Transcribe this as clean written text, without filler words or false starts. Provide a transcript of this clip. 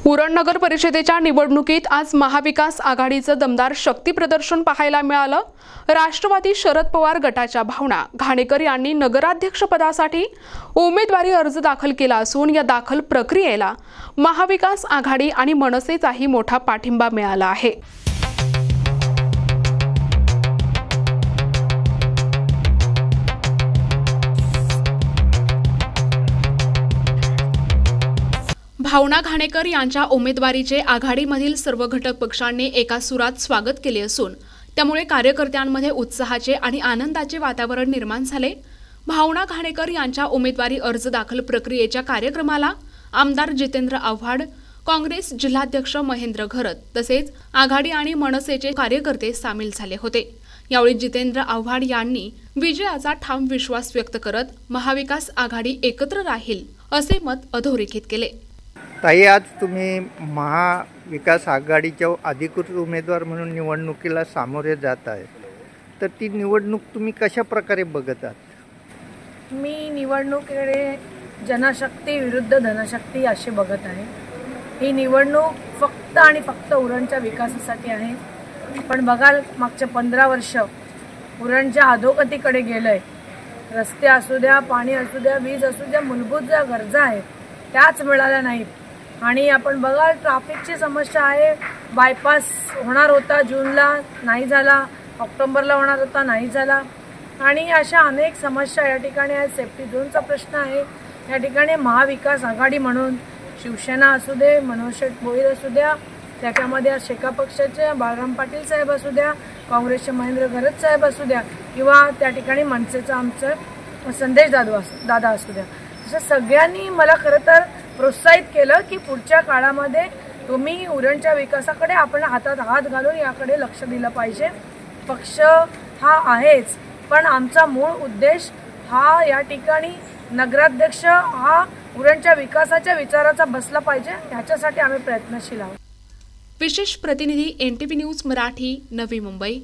उरण नगर परिषदेच्या निवडणुकीत आज महाविकास आघाडीचं दमदार शक्ती प्रदर्शन पाहायला मिळालं। राष्ट्रवादी शरद पवार गटाच्या भावना घाणेकर यांनी नगराध्यक्षपदासाठी उमेदवारी अर्ज दाखल केला असून या दाखल प्रक्रियेला महाविकास आघाडी आणि मनसेचाही मोठा पाठिंबा मिळाला आहे। भावना घाणेकर यांच्या उमेदवारीचे आघाडीमधील सर्व घटक पक्षांनी एका सुरात स्वागत केले असून त्यामुळे कार्यकर्त्यांमध्ये उत्साहाचे आणि आनंदाचे वातावरण निर्माण झाले। भावना घाणेकर यांच्या उमेदवारी अर्ज दाखल प्रक्रियेच्या कार्यक्रमाला आमदार जितेंद्र आव्हाड, काँग्रेस जिल्हाध्यक्ष महेंद्र घरत तसेच आघाडी आणि मनसेचे कार्यकर्ते सामील झाले होते। यावेळी जितेंद्र आव्हाड यांनी विजयाचा ठाम विश्वास व्यक्त करत महाविकास आघाडी एकत्र राहील असे मत अधोरेखित केले। ताई, आज तुम्ही महाविकास आघाडीच्या अधिकृत उमेदवार म्हणून निवडणुकीला सामोरे जात आहे, तर ती निवडणूक तुम्ही कशा प्रकारे बघत आहात? मी निवडणुकीकडे जनशक्ती विरुद्ध धनशक्ती अशी बघत आहे। ही निवडणूक फक्त आणि फक्त उरणच्या विकासासाठी आहे। पण बघाल, मागचे 15 वर्ष उरणच्या अधोगतीकडे गेलंय। रस्ते असू द्या, पाणी असू द्या, वीज असू द्या, मूलभूत ज्या गरजा आहेत त्याच मिळाल्या नाहीत। आणि आपण बघाल, ट्रॅफिकची समस्या आहे। बायपास होणार होता जूनला, नाही झाला। ऑक्टोबरला होणार होता, नाही झाला। आणि अशा अनेक समस्या या ठिकाणी आहेत। सेफ्टी झोनचा प्रश्न आहे या ठिकाणी। महाविकास आघाडी म्हणून शिवसेना असू दे, मनोज भोईर असू द्या, त्याच्यामध्ये शेका पक्षाचे बाळराम पाटील साहेब असू द्या, काँग्रेसचे महेंद्र घरत साहेब असू द्या, किंवा त्या ठिकाणी मनसेचा आमचं संदेश दादा असू द्या, अशा सगळ्यांनी मला खरं तर प्रोत्साहित केलं की पुढच्या काळामध्ये तुम्ही उरणच्या विकासाकडे आपण हातात हात घालून याकडे लक्ष दिलं पाहिजे। पक्ष हा आहेच, पण आमचा मूळ उद्देश हा या ठिकाणी नगराध्यक्ष हा उरणच्या विकासाच्या विचाराचा बसला पाहिजे, याच्यासाठी आम्ही प्रयत्नशील आहोत। विशेष प्रतिनिधी NTV न्यूज मराठी, नवी मुंबई।